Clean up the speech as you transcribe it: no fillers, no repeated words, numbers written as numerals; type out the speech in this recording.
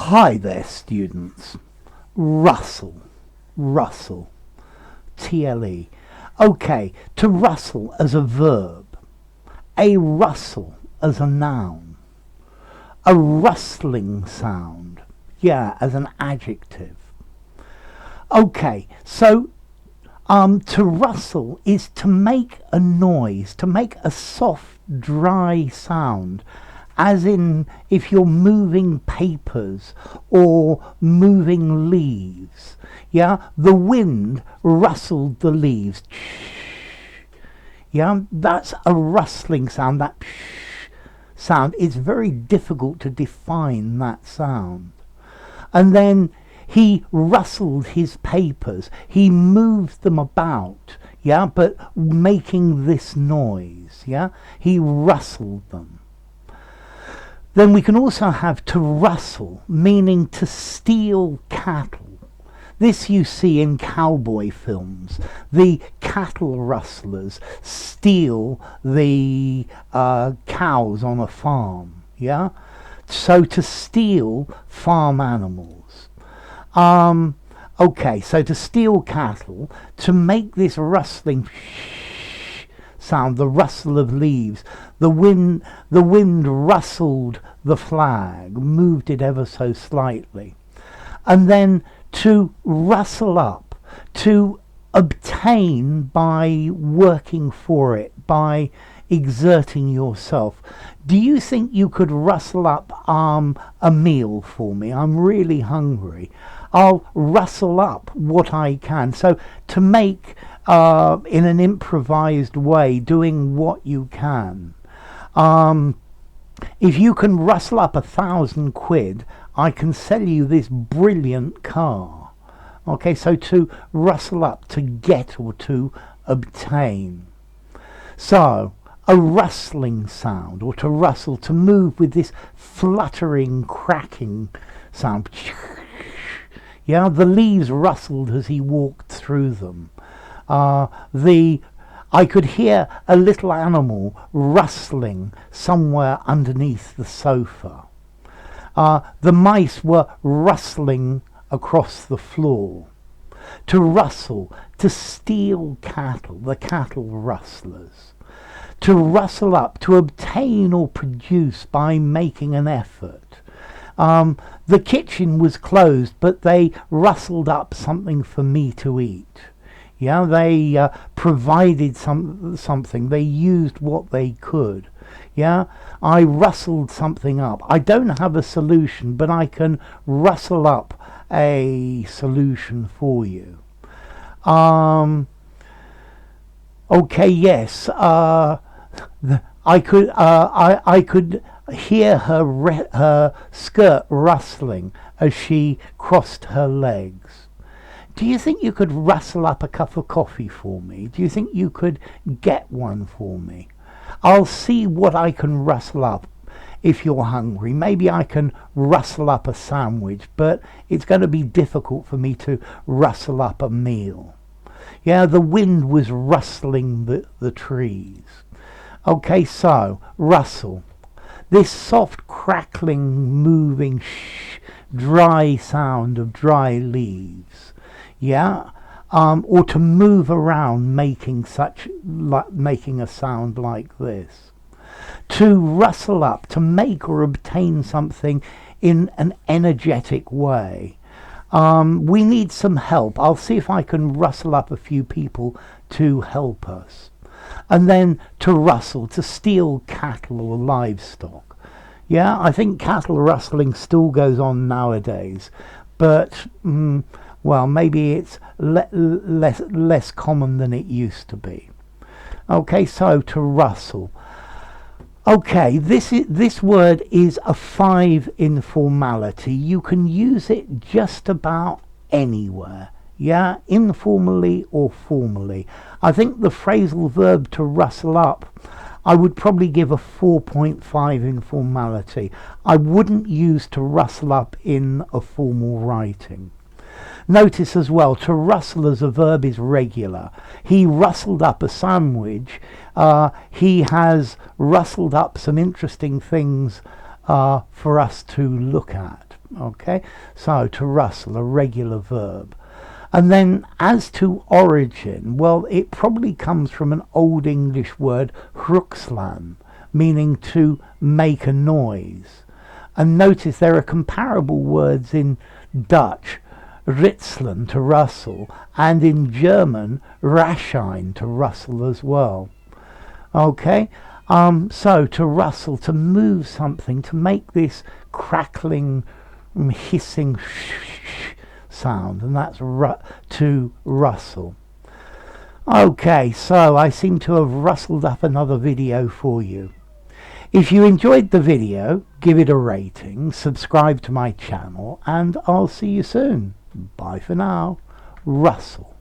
Hi there, students. Rustle, rustle, TLE. Okay, to rustle as a verb, a rustle as a noun, a rustling sound, as an adjective. Okay, so to rustle is to make a noise, to make a soft, dry sound, as in if you're moving papers or moving leaves. The wind rustled the leaves. That's a rustling sound. That sound, it's very difficult to define that sound. And then he rustled his papers. He moved them about, but making this noise, He rustled them. Then we can also have to rustle, meaning to steal cattle. This you see in cowboy films. The cattle rustlers steal the cows on a farm, So to steal farm animals. Okay, so to steal cattle, to make this rustling sound, the rustle of leaves, the wind rustled the flag, moved it ever so slightly. And then to rustle up, to obtain by working for it, by exerting yourself. Do you think you could rustle up a meal for me? I'm really hungry. I'll rustle up what I can. So to make in an improvised way, doing what you can. If you can rustle up 1,000 quid, I can sell you this brilliant car. Okay, so to rustle up, to get or to obtain. So a rustling sound, or to rustle, to move with this fluttering, cracking sound. The leaves rustled as he walked through them. I could hear a little animal rustling somewhere underneath the sofa. The mice were rustling across the floor. To rustle, to steal cattle, the cattle rustlers. To rustle up, to obtain or produce by making an effort. The kitchen was closed, but they rustled up something for me to eat. They provided something. They used what they could. I rustled something up. I don't have a solution, but I can rustle up a solution for you. Okay, yes. I could hear her skirt rustling as she crossed her legs. Do you think you could rustle up a cup of coffee for me? Do you think you could get one for me? I'll see what I can rustle up if you're hungry. Maybe I can rustle up a sandwich, but it's going to be difficult for me to rustle up a meal. The wind was rustling the trees. Okay, so rustle. This soft, crackling, moving, dry sound of dry leaves. Or to move around making a sound like this. To rustle up, to make or obtain something in an energetic way. We need some help. I'll see if I can rustle up a few people to help us. And then to rustle, to steal cattle or livestock. I think cattle rustling still goes on nowadays, but maybe it's less common than it used to be. Okay, so to rustle. Okay, this word is a 5 informality. You can use it just about anywhere. Informally or formally. I think the phrasal verb to rustle up, I would probably give a 4.5 informality. I wouldn't use to rustle up in a formal writing. Notice as well, to rustle as a verb is regular. He rustled up a sandwich. He has rustled up some interesting things for us to look at. Okay, so to rustle, a regular verb. And then as to origin, well, it probably comes from an Old English word, hruxlan, meaning to make a noise. And notice there are comparable words in Dutch, ritzelen, to rustle, and in German, raschijn, to rustle as well. Okay, so to rustle, to move something, to make this crackling, hissing sound, and that's to rustle. Okay, so I seem to have rustled up another video for you. If you enjoyed the video, give it a rating, subscribe to my channel, and I'll see you soon. Bye for now. Rustle.